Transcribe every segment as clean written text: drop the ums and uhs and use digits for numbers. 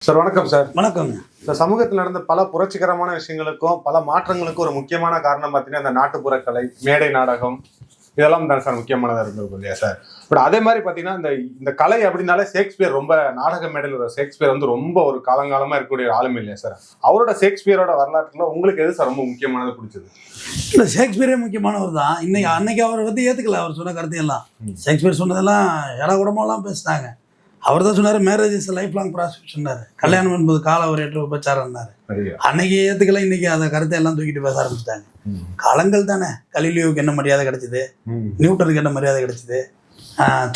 Sir வணக்கம் sir. வணக்கங்க. இந்த சமூகத்தில் நடந்த பல புரட்சிகரமான விஷயங்களுக்கும் பல மாற்றங்களுக்கும் ஒரு முக்கியமான காரணம் பார்த்தீங்கன்னா இந்த நாட்டுப்புற கலை, மேடை நாடகம் இதெல்லாம் தான் சார் முக்கியமானதாக இருந்திருக்கும் இல்லையா சார்? பட் அதே மாதிரி பார்த்தீங்கன்னா இந்த இந்த கலை அப்படின்னாலே ஷேக்ஸ்பியர் ரொம்ப நாடக மேடையில் ஒரு ஷேக்ஸ்பியர் வந்து ரொம்ப ஒரு காலங்காலமாக இருக்கக்கூடிய ஒரு ஆளுமை இல்லையா சார்? அவரோட ஷேக்ஸ்பியரோட வரலாற்றுல உங்களுக்கு எது சார் ரொம்ப முக்கியமானது பிடிச்சது? இல்லை, ஷேக்ஸ்பியரே முக்கியமானவர் தான். அன்னைக்கு அவரை வந்து ஏற்றுக்கல. அவர் சொன்ன கருத்தையெல்லாம் ஷேக்ஸ்பியர் சொன்னதெல்லாம் இடகுடமெல்லாம் பேசினாங்க. அவர் தான் சொன்னார், marriage is life long process சொன்னார். கல்யாணம் என்பது கால ஒரு ஏற்ற உபச்சாரம்னாரு. அன்னைக்கு ஏற்றுக்கல, இன்னைக்கு அந்த கருத்தை எல்லாம் தூக்கிட்டு பேச ஆரம்பிச்சிட்டாங்க. காலங்கள் தானே. கலீலியோவுக்கு என்ன மரியாதை கிடைச்சிது, நியூட்டனுக்கு என்ன மரியாதை கிடைச்சிது,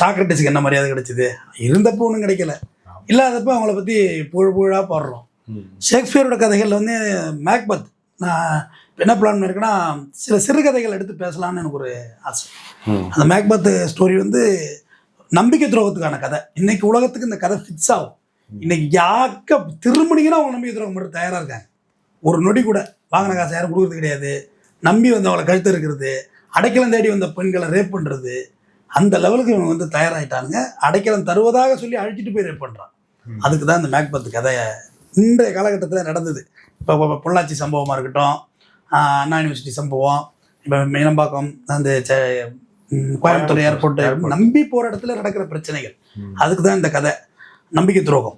சாக்ரட்டிஸுக்கு என்ன மரியாதை கிடைச்சிது. இருந்தப்போ ஒன்றும் கிடைக்கல, இல்லாதப்போ அவங்கள பற்றி புகழாக பாடுறோம். ஷேக்ஸ்பியரோட கதைகள் வந்து மேக்பத், நான் என்ன பிளான் பண்ணியிருக்கேன்னா சில சிறுகதைகள் எடுத்து பேசலான்னு எனக்கு ஒரு ஆசை. அந்த மேக்பத் ஸ்டோரி வந்து நம்பிக்கை துரோகத்துக்கான கதை. இன்னைக்கு உலகத்துக்கு இந்த கதை ஃபிக்ஸ் ஆகும். இன்னைக்கு யாக்க திருமணிங்கன்னா அவங்க நம்பிக்கை துரோகம் மட்டும் தயாராக இருக்காங்க. ஒரு நொடி கூட வாங்கின காசு யாரும் கொடுக்குறது கிடையாது. நம்பி வந்து அவளை கழுத்து இருக்கிறது, அடைக்கலம் தேடி வந்த பெண்களை ரேப் பண்ணுறது, அந்த லெவலுக்கு இவங்க வந்து தயாராகிட்டானுங்க. அடைக்கலம் தருவதாக சொல்லி அழிச்சிட்டு போய் ரேப் பண்ணுறான். அதுக்கு தான் இந்த மேக்பத் கதை இன்றைய காலகட்டத்தில் நடந்தது. இப்போ பொள்ளாச்சி சம்பவமாக இருக்கட்டும், அண்ணா யூனிவர்சிட்டி சம்பவம், இப்போ மீனம்பாக்கம், அந்த கோயம்புத்தூர் ஏர்போர்ட்டு, நம்பி போகிற இடத்துல நடக்கிற பிரச்சனைகள், அதுக்கு தான் இந்த கதை. நம்பிக்கை துரோகம்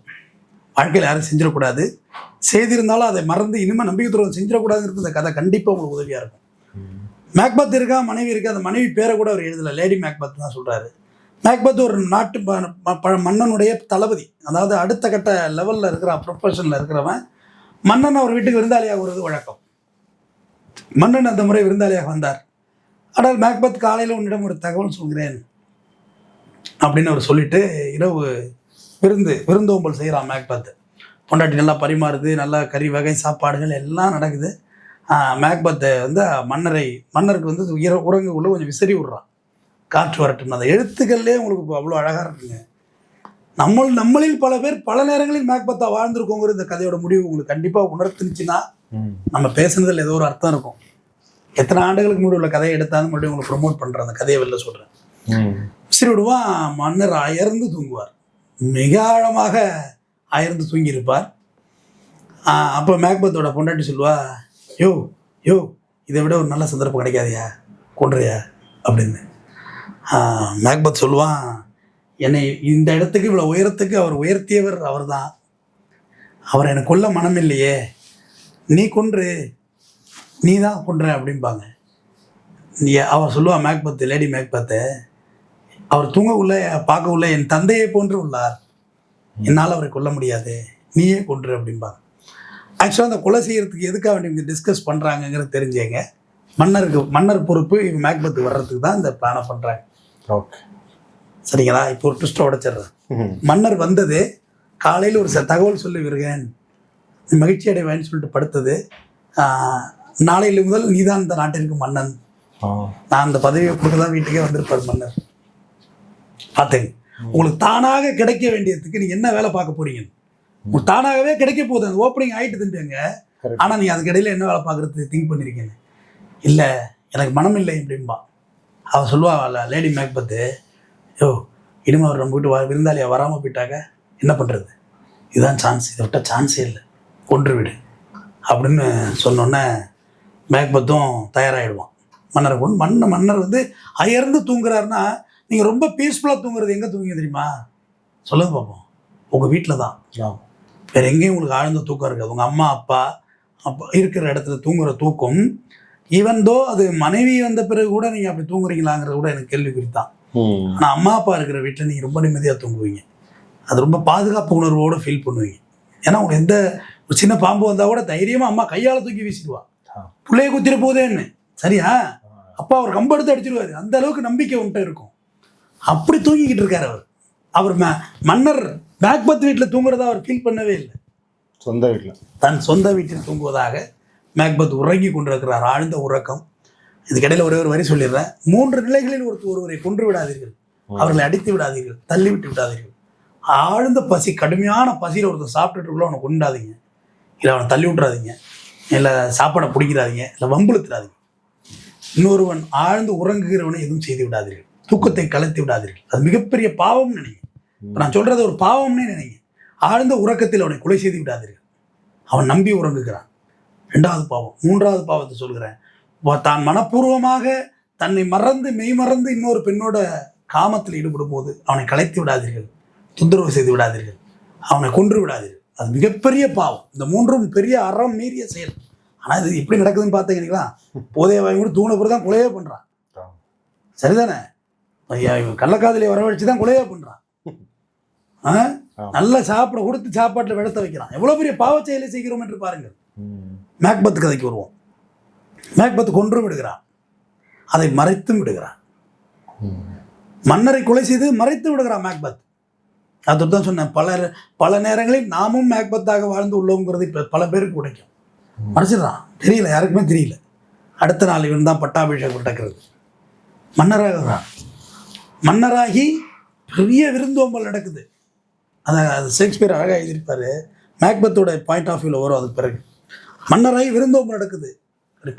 வாழ்க்கையில் யாரும் செஞ்சிடக்கூடாது. செய்திருந்தாலும் அதை மறந்து இனிமேல் நம்பிக்கை துரோகம் செஞ்சிடக்கூடாதுங்கிறது இந்த கதை கண்டிப்பாக உங்களுக்கு உதவியாக இருக்கும். மேக்பத் இருக்கா, மனைவி இருக்கா. அந்த மனைவி பேரை கூட அவர் எழுதலை, லேடி மேக்பத் தான் சொல்கிறாரு. மேக்பத் ஒரு நாட்டு மன்னனுடைய தளபதி, அதாவது அடுத்த கட்ட லெவலில் இருக்கிற ப்ரொஃபஷனில் இருக்கிறவன். மன்னன் அவர் வீட்டுக்கு விருந்தாளியாக வருவது வழக்கம். மன்னன் அந்த முறை விருந்தாளியாக வந்தார். ஆனால் மேக்பத் காலையில் உன்னிடம் ஒரு தகவல் சொல்கிறேன் அப்படின்னு அவர் சொல்லிட்டு இரவு விருந்தோம்பல் செய்கிறான். மேக்பத் பொண்டாட்டி நல்லா பரிமாறுது, நல்லா கறி வகை சாப்பாடுகள் எல்லாம் நடக்குது. மேக்பத்தை வந்து மன்னருக்கு வந்து உறங்குக்குள்ளே கொஞ்சம் விசிறி விட்றான், காற்று வரட்டும். அந்த எழுத்துக்கள்லேயே உங்களுக்கு அவ்வளோ அழகாக இருக்குங்க. நம்மளில் பல பேர் பல நேரங்களில் மேக்பத்தா வாழ்ந்துருக்கோங்கிற இந்த கதையோட முடிவு உங்களுக்கு கண்டிப்பாக உணர்த்துனுச்சுன்னா நம்ம பேசுனதில் ஏதோ ஒரு அர்த்தம் இருக்கும். எத்தனை ஆண்டுகளுக்கு முன்னாடி உள்ள கதையை எடுத்தாலும் மறுபடியும் உங்களை ப்ரொமோட் பண்ணுறேன். அந்த கதையை வெளில சொல்கிறேன். விசிறி விடுவான். மன்னர் அயர்ந்து தூங்குவார், மிக ஆழமாக அயர்ந்து தூங்கியிருப்பார். அப்போ மேக்பத்தோட பொண்டாட்டி சொல்லுவா, யோ யோ இதை விட ஒரு நல்ல சந்தர்ப்பம் கிடைக்காதியா, கொன்றையா அப்படின்னு. மேக்பத் சொல்லுவான், என்னை இந்த இடத்துக்கு இவ்வளோ உயரத்துக்கு அவர் உயர்த்தியவர் அவர் தான். அவர் எனக்கு கொல்ல மனம் இல்லையே, நீ கொன்று, நீ தான் கொன்ற அப்படிம்பாங்க. அவர் சொல்லுவாள் மேக்பத்து, லேடி மேக்பத்து, அவர் தூங்கக்குள்ளே பார்க்கக்குள்ளே என் தந்தையை போன்று உள்ளார், என்னால் அவரை கொல்ல முடியாது, நீயே கொன்று அப்படிம்பாங்க. ஆக்சுவலாக அந்த கொலை செய்கிறதுக்கு எதுக்காக வேண்டி டிஸ்கஸ் பண்ணுறாங்கங்கிறது தெரிஞ்சேங்க. மன்னர் பொறுப்பு மேக்பத்து வர்றதுக்கு தான் இந்த பிளானை பண்ணுறாங்க. ஓகே, சரிங்களா? இப்போ ஒரு ட்விஸ்ட்டை உடைச்சிடுறேன். மன்னர் வந்தது காலையில் ஒரு தகவல் சொல்லி வருகிறேன், மகிழ்ச்சி அடைவேன்னு சொல்லிட்டு படுத்தது. நாளையில் முதல் நீதான் இந்த நாட்டிற்கு மன்னன், நான் அந்த பதவியை கொடுத்து தான் வீட்டுக்கே வந்திருப்பார் மன்னர். பார்த்துங்க, உங்களுக்கு தானாக கிடைக்க வேண்டியதுக்கு நீங்கள் என்ன வேலை பார்க்க போறீங்க? உங்களுக்கு தானாகவே கிடைக்க போகுது. அந்த ஓப்பனிங் ஆகிட்டு தின்ட்டுங்க. ஆனால் நீங்கள் அதுக்கு இடையில என்ன வேலை பார்க்குறது திங்க் பண்ணியிருக்கீங்க? இல்லை, எனக்கு மனம் இல்லை அப்படின்பா. அவள் சொல்லுவாள் லேடி மேக்பத்து, யோ இனிமே அவர் நம்ம வீட்டு விருந்தாளியாக வராமல் போயிட்டாங்க, என்ன பண்ணுறது? இதுதான் சான்ஸ், இதை விட்டால் சான்ஸே இல்லை, கொன்று விடு அப்படின்னு சொன்னோன்னே மேக்பத்தும் தயாராகிடுவான் மன்னரை கொண்டு. மன்னர் வந்து அயர்ந்து தூங்குறாருன்னா, நீங்கள் ரொம்ப பீஸ்ஃபுல்லாக தூங்குறது எங்கே தூங்குங்க தெரியுமா? சொல்லுங்க பார்ப்போம். உங்கள் வீட்டில் தான், வேறு எங்கேயும் உங்களுக்கு ஆழ்ந்த தூக்கம் இருக்காது. உங்கள் அம்மா அப்பா இருக்கிற இடத்துல தூங்குற தூக்கம், ஈவன் தோ அது மனைவி வந்த பிறகு கூட நீங்கள் அப்படி தூங்குறீங்களாங்கிறது கூட எனக்கு கேள்விக்குறி தான். ஆனால் அம்மா அப்பா இருக்கிற வீட்டில் நீங்கள் ரொம்ப நிம்மதியாக தூங்குவீங்க. அது ரொம்ப பாதுகாப்பு உணர்வோடு ஃபீல் பண்ணுவீங்க. ஏன்னா உங்களுக்கு எந்த ஒரு சின்ன பாம்பு வந்தால் கூட தைரியமாக அம்மா கையால் தூக்கி வீசிடுவா, பிள்ளைய குத்திர போதேன்னு. சரியா? அப்பா அவர் கம்பு எடுத்து அடிச்சிடுவாரு. அந்த அளவுக்கு நம்பிக்கை உன்ட்ட இருக்கும். அப்படி தூங்கிக்கிட்டு இருக்காரு அவர். மன்னர் மேக்பத் வீட்டில் தூங்குறதா அவர் ஃபீல் பண்ணவே இல்லை. சொந்த வீட்டில், தன் சொந்த வீட்டில் தூங்குவதாக மேக்பத் உறங்கி கொண்டிருக்கிறார், ஆழ்ந்த உறக்கம். இதுக்கிடையில் ஒரே ஒரு வரி சொல்லிடுறேன். 3 நிலைகளில் ஒருவரை கொன்று விடாதீர்கள், அவர்களை அடித்து விடாதீர்கள், தள்ளிவிட்டு விடாதீர்கள். ஆழ்ந்த பசி, கடுமையான பசியில் ஒருத்தர் சாப்பிட்டுட்டுக்குள்ள அவனை கொண்டாதீங்க, இல்லை அவனை தள்ளி விட்டுறாதீங்க, இல்லை சாப்பாடை பிடிக்கிறாதீங்க, இல்லை வம்புழுத்துறாதீங்க. இன்னொருவன் ஆழ்ந்து உறங்குகிறவனை எதுவும் செய்து விடாதீர்கள், தூக்கத்தை கலைத்து விடாதீர்கள். அது மிகப்பெரிய பாவம்னு நினைங்க. இப்போ நான் சொல்கிறது ஒரு பாவம்னே நினைங்க. ஆழ்ந்த உறக்கத்தில் அவனை கொலை செய்து விடாதீர்கள். அவன் நம்பி உறங்குகிறான். 2வது பாவம். 3வது பாவத்தை சொல்கிறேன். தான் மனப்பூர்வமாக தன்னை மறந்து மெய் மறந்து இன்னொரு பெண்ணோட காமத்தில் ஈடுபடும் போது அவனை கலைத்து விடாதீர்கள், தொந்தரவு செய்து விடாதீர்கள், அவனை கொன்று விடாதீர்கள். அது மிகப்பெரிய பாவம். இந்த 3ம் பெரிய அறம் மீறிய செயல். ஆனால் இது எப்படி நடக்குதுன்னு பார்த்தீங்கன்னா, போதைய வாங்கி கூட தூண பிறகு தான் கொலையே பண்ணுறான். சரிதானே? கள்ளக்காதலியை வரவழைச்சு தான் கொலையே பண்ணுறான். நல்லா சாப்பிட கொடுத்து சாப்பாட்டில் வெளுத்த வைக்கிறான். எவ்வளோ பெரிய பாவச் செயலை செய்கிறோம் என்று பாருங்கள். மேக்பத் கதைக்கு வருவோம். மேக்பத் கொன்று விடுகிறான், அதை மறைத்தும் விடுகிறான். மன்னரை கொலை செய்து மறைத்து விடுகிறான் மேக்பத். அதுதான் சொன்னேன், பல நேரங்களில் நாமும் மேக்பத்தாக வாழ்ந்து உள்ளோங்கிறது இப்போ பல பேருக்கு உடைக்கும். மறைச்சிடறான், தெரியல, யாருக்குமே தெரியல. அடுத்த நாள் இவன் தான் பட்டாபிஷேகம் நடக்கிறது. மன்னராகிறான். மன்னராகி பெரிய விருந்தோம்பல் நடக்குது. அது ஷேக்ஸ்பியர் அழகாக எழுதியிருப்பார். மேக்பத்தோட பாயிண்ட் ஆஃப் வியூவில் வரும். அதுக்கு பிறகு மன்னராகி விருந்தோம்பல் நடக்குது.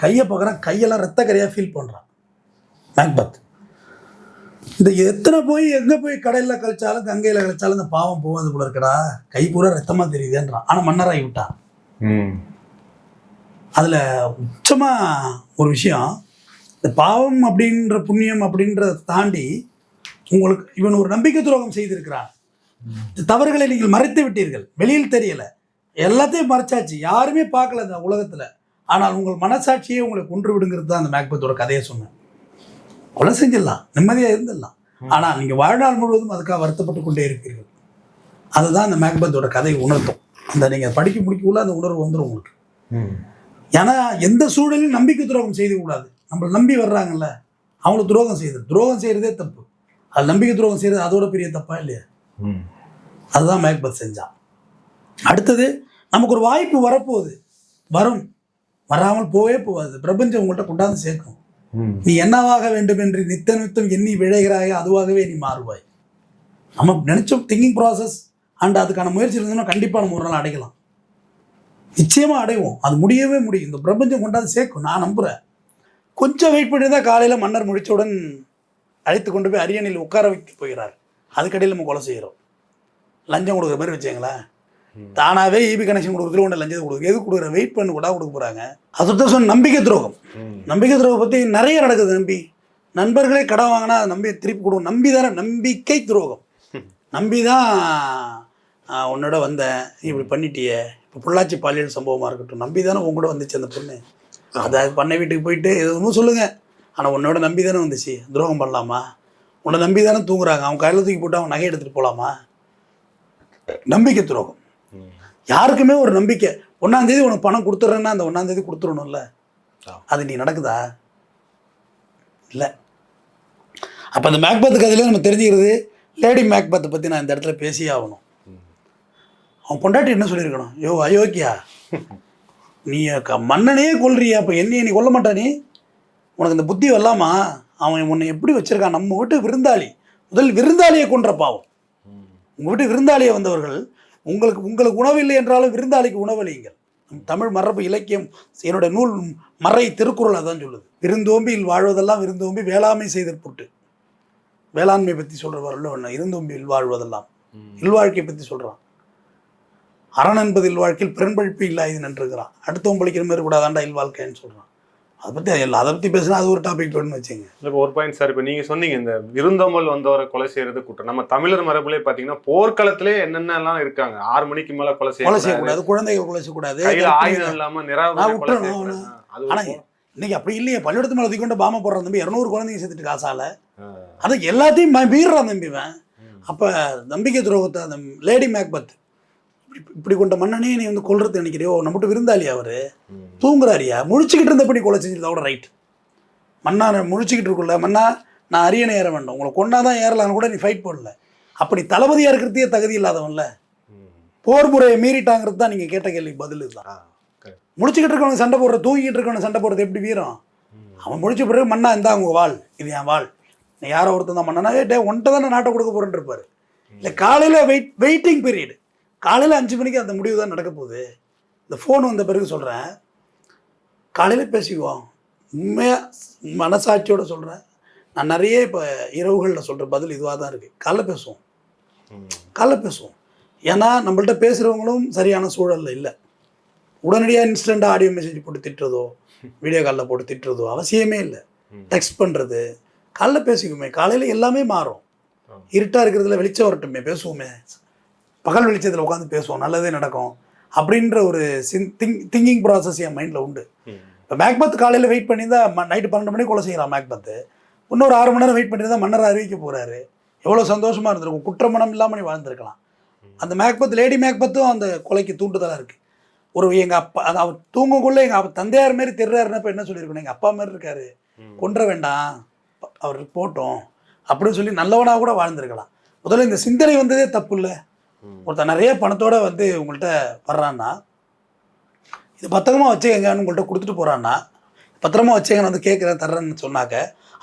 கையை பார்க்குறான், கையெல்லாம் ரத்த கரையாக ஃபீல் பண்ணுறான் மேக்பத். இந்த எத்தனை போய் எங்கே போய் கடையில் கழிச்சாலும் கங்கையில் கழிச்சாலும் இந்த பாவம் போகாது போல இருக்கடா, கை பூரா ரத்தமாக தெரியுதுன்றான். ஆனால் மன்னராகி விட்டான். அதில் உச்சமாக ஒரு விஷயம், இந்த பாவம் அப்படின்ற புண்ணியம் அப்படின்றத தாண்டி உங்களுக்கு இவன் ஒரு நம்பிக்கை துரோகம் செய்திருக்கிறான். தவறுகளை நீங்கள் மறைத்து விட்டீர்கள், வெளியில் தெரியலை, எல்லாத்தையும் மறைச்சாச்சு, யாருமே பார்க்கல இந்த உலகத்தில். ஆனால் உங்கள் மனசாட்சியே உங்களை கொன்று விடுங்கிறது தான் அந்த மேக்பத்தோட கதையை சொன்னேன். கொலை செஞ்சிடலாம், நிம்மதியாக இருந்துடலாம், ஆனால் நீங்கள் வாழ்நாள் முழுவதும் அதுக்காக வருத்தப்பட்டு கொண்டே இருப்பீர்கள். அதுதான் அந்த மேக்பத்தோட கதையை உணர்த்தும். அந்த நீங்கள் படிக்க முடிக்கக்குள்ள அந்த உணர்வு வந்துடும் உங்களுக்கு. ஏன்னா எந்த சூழலையும் நம்பிக்கை துரோகம் செய்யக்கூடாது. நம்மளை நம்பி வர்றாங்கல்ல, அவங்களுக்கு துரோகம் செய்கிறதே தப்பு. அது நம்பிக்கை துரோகம் செய்கிறது அதோட பெரிய தப்பா இல்லையா? அதுதான் மேக்பத் செஞ்சான். அடுத்தது, நமக்கு ஒரு வாய்ப்பு வரப்போகுது, வரும், வராமல் போவே போகாது. பிரபஞ்சம் உங்கள்கிட்ட கொண்டாந்து சேர்க்கும். நீ என்னவாக வேண்டும் என்று நித்தம் எண்ணி விழைகிறாய், அதுவாகவே நீ மாறுவாய். நம்ம நினைச்சோம் திங்கிங் ப்ராசஸ் அண்ட் அதுக்கான முயற்சி இருந்தோம்னா கண்டிப்பாக நம்ம ஒரு நாள் அடையலாம், நிச்சயமாக அடைவோம். அது முடியவே முடியும். இந்த பிரபஞ்சம் கொண்டாந்து சேர்க்கும், நான் நம்புகிறேன். கொஞ்சம் வெயிட் பண்ணி தான் காலையில் மன்னர் முடித்தவுடன் அழைத்து கொண்டு போய் அரியணையில் உட்கார வைக்க போகிறார். அதுக்கடையில் நம்ம கொலை செய்கிறோம். லஞ்சம் கொடுக்குற மாதிரி வச்சுங்களேன். தானாகவே ஈபி கனெக்ஷன் கொடுக்குறது ஒன்று லஞ்சத்தை கொடுக்குறது, எது கொடுக்குற, வெயிட் பண்ணி கூட கொடுக்க போகிறாங்க. அது சொன்ன நம்பிக்கை துரோகம். நம்பிக்கை துரோகம் பற்றி நிறைய நடக்குது. நண்பர்களே கடன் வாங்கினா நம்பி திருப்பி கொடுக்கும். நம்பிக்கை துரோகம். நம்பி தான் உன்னோட வந்தேன், இப்படி பண்ணிட்டியே. இப்போ பொள்ளாச்சி பாலியல் சம்பவமாக இருக்கட்டும், நம்பி தானே உங்கூட வந்துச்சு அந்த பொண்ணு. அதை பண்ண வீட்டுக்கு போயிட்டு எதுவும் சொல்லுங்கள், ஆனால் உன்னோட நம்பி தானே வந்துச்சு. துரோகம் பண்ணலாமா? உன்னை நம்பி தானே தூங்குறாங்க, அவன் கையில் தூக்கி போட்டு அவன் நகை எடுத்துகிட்டு போகலாமா? நம்பிக்கை துரோகம். யாருக்குமே ஒரு நம்பிக்கை, 1ஆம் தேதி உனக்கு பணம் கொடுத்துட்றேன்னா அந்த 1ஆம் தேதி கொடுத்துடணும்ல. அது நீ நடக்குதா? இல்லை. அப்போ அந்த மேக்பத் கதையில நம்ம தெரிஞ்சுக்கிறது, லேடி மேக்பத்தை பற்றி நான் இந்த இடத்துல பேசியே ஆகணும். அவன் பொண்டாட்டி என்ன சொல்லியிருக்கணும், அயோக்கியா, நீ மன்னனே கொல்றியா, அப்போ என்னைய நீ கொல்ல மாட்டானே, உனக்கு இந்த புத்தி வரலாமா? அவன் உன்னை எப்படி வச்சிருக்கான்? நம்ம வீட்டு விருந்தாளி, முதல் விருந்தாளியை கொன்ற பாவம். உங்கள் வீட்டு விருந்தாளியை வந்தவர்கள், உங்களுக்கு உணவு இல்லை என்றாலும் விருந்தாளிக்கு உணவளியுங்கள். தமிழ் மரபு இலக்கியம், என்னோட நூல் மறை திருக்குறள் அதான் சொல்லுது. விருந்தோம்பியில் வாழ்வதெல்லாம் விருந்தோம்பி வேளாண்மை செய்தற் பொருட்டு. வேளாண்மை பற்றி சொல்கிறவர்கள் ஒன்று, இருந்தோம்பியில் வாழ்வதெல்லாம் இல்வாழ்க்கையை பற்றி சொல்கிறான். அரண் என்பது இல்வாழ்க்கையில் பிறன்பழிப்பு இல்லாது நின்றுக்கிறான். அடுத்தவன் பழிக்கிற மாதிரி கூடாதாண்டா இல்வாழ்க்கைன்னு சொல்கிறான். அதை பற்றி பேசினா அது ஒரு டாபிக் வேணும்னு வச்சுங்க. இப்போ ஒரு பாயிண்ட் சார், இப்போ நீங்கள் சொன்னீங்க இந்த விருந்தோம்பல் வந்தவரை கொலை செய்யறது குற்றம். நம்ம தமிழர் மரபுலேயே பார்த்தீங்கன்னா போர்க்களத்திலே என்னென்னலாம் இருக்காங்க. 6 மணிக்கு மேலே கொலை செய்யக்கூடாது, குழந்தைகள் கொலை செய்யக்கூடாது, ஆயுதம் இல்லாமல் விட்டுறணும். ஆனால் இன்னைக்கு அப்படி இல்லையே, பள்ளிக்கூடத்து மேலே கொண்டு பாம போடுறான் தம்பி, 200 குழந்தைங்க சேர்த்துட்டு காசால, அதை எல்லாத்தையும் மீறான் தம்பிவன். அப்போ நம்பிக்கை துரோகத்தை அந்த லேடி மேக்பத் இப்படி கொண்ட மன்னனே நீ வந்து கொல்றது நினைக்கிறியோ, நம்மகிட்ட விருந்தாளியா அவரு, தூங்குறாரியா, முழிச்சுக்கிட்டு இருந்தபடி கொலை செஞ்சதோட ரைட். மன்னா முழிச்சுக்கிட்டு இருக்குல்ல, மன்னா நான் அரியணை ஏற வேண்டும், உங்களை கொண்டாதான் ஏறலான்னு கூட நீ ஃபைட் போடல. அப்படி தளபதியாக இருக்கிறதே தகுதி இல்லாதவன்ல, போர் முறையை மீறிட்டாங்கிறது தான் நீங்கள் கேட்ட கேள்வி பதில் இதுதான். முழிச்சுக்கிட்டு இருக்கவனுக்கு சண்டை போடுற, தூங்கிட்டு இருக்கவனுக்கு சண்டை போடுறது எப்படி வீரம்? அவன் முழிச்ச பிறகு மன்னா இந்தா உங்கள் வாழ், இது என் வாழ், நீ யாரோ ஒருத்தன் தான் மன்னா, ஒன்றை தானே நாட்டை கொடுக்க போறேன்னு இருப்பாரு. இல்லை காலையில் வெயிட்டிங் பீரியட், காலையில் 5 மணிக்கு அந்த முடிவு தான் நடக்க போகுது. இந்த ஃபோன் வந்த பிறகு சொல்கிறேன், காலையில் பேசிக்குவோம். உண்மையாக மனசாட்சியோடு சொல்கிறேன். நான் நிறைய இப்போ இரவுகளில் சொல்கிற பதில் இதுவாக தான் இருக்குது. காலைல பேசுவோம். ஏன்னா நம்மள்ட்ட பேசுகிறவங்களும் சரியான சூழலில் இல்லை. உடனடியாக இன்ஸ்டண்ட்டாக ஆடியோ மெசேஜ் போட்டு திட்டுறதோ, வீடியோ காலில் போட்டு திட்டுறதோ அவசியமே இல்லை. டெக்ஸ்ட் பண்ணுறது, காலைல பேசிக்குமே, காலையில் எல்லாமே மாறும். இருட்டாக இருக்கிறதுல வெளிச்சம் வரட்டுமே, பேசுவோமே, பகல் வெளிச்சத்தில் உட்காந்து பேசுவோம், நல்லதே நடக்கும் அப்படின்ற ஒரு திங்கிங் ப்ராசஸ் என் மைண்டில் உண்டு. இப்போ மேக்பத் காலையில் வெயிட் பண்ணி தான் நைட்டு 12 மணிக்கு கொலை செய்கிறான் மேக்பத்து. இன்னொரு 6 மணி நேரம் வெயிட் பண்ணி தான் மன்னரை அறிவிக்க போகிறாரு. எவ்வளோ சந்தோஷமாக இருந்திருக்கும், குற்றமணம் இல்லாமல் நீ வாழ்ந்துருக்கலாம். அந்த மேக்பத், லேடி மேக்பத்தும் அந்த கொலைக்கு தூண்டுதலாக இருக்குது. ஒரு எங்கள் அப்பா, அது அவர் தூங்கக்குள்ளே எங்கள் தந்தையார் மாரி தெரிறாருன்னா இப்போ என்ன சொல்லியிருக்கணும், எங்கள் அப்பா மாதிரி இருக்காரு, கொன்ற வேண்டாம், அவர் போட்டோம் அப்படின்னு சொல்லி நல்லவனாக கூட வாழ்ந்துருக்கலாம். முதல்ல இந்த சிந்தனை வந்ததே தப்பு இல்லை. ஒருத்தர் நிறைய பணத்தோடு வந்து உங்கள்கிட்ட வர்றான்னா, இது பத்திரமா வச்சுக்கங்கன்னு உங்கள்கிட்ட கொடுத்துட்டு போகிறான்னா, பத்திரமா வச்சுக்கன்னு வந்து கேட்குறேன் தர்றேன்னு சொன்னாக்க,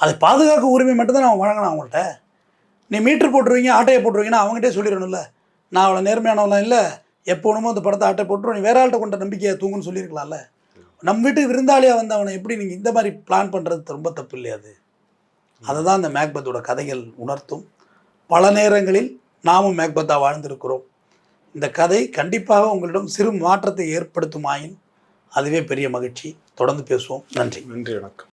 அதை பாதுகாக்க உரிமை மட்டும்தான் நான் வழங்கினேன் அவங்கள்ட்ட. நீ மீட்ரு போட்டுருவீங்க, ஆட்டையை போட்டுருவீங்கன்னா அவங்ககிட்டே சொல்லிடணும்ல, நான் அவ்வளோ நேர்மையானவெல்லாம் இல்லை, எப்போ வேணுமோ அந்த படத்தை ஆட்டை போட்டுருவோம், நீ வேற ஆள்கிட்ட கொண்ட நம்பிக்கையை தூங்குன்னு சொல்லியிருக்கலாம்ல. நம்ம வீட்டுக்கு விருந்தாளியாக வந்து அவனை எப்படி நீங்கள் இந்த மாதிரி பிளான் பண்ணுறது ரொம்ப தப்பு இல்லையா? அதை தான் அந்த மேக்பத்தோட கதைகள் உணர்த்தும். பல நேரங்களில் நாமும் மேக்பத்தாக வாழ்ந்திருக்கிறோம். இந்த கதை கண்டிப்பாக உங்களிடம் சிறு மாற்றத்தை ஏற்படுத்துமாயின் அதுவே பெரிய மகிழ்ச்சி. தொடர்ந்து பேசுவோம். நன்றி. நன்றி, வணக்கம்.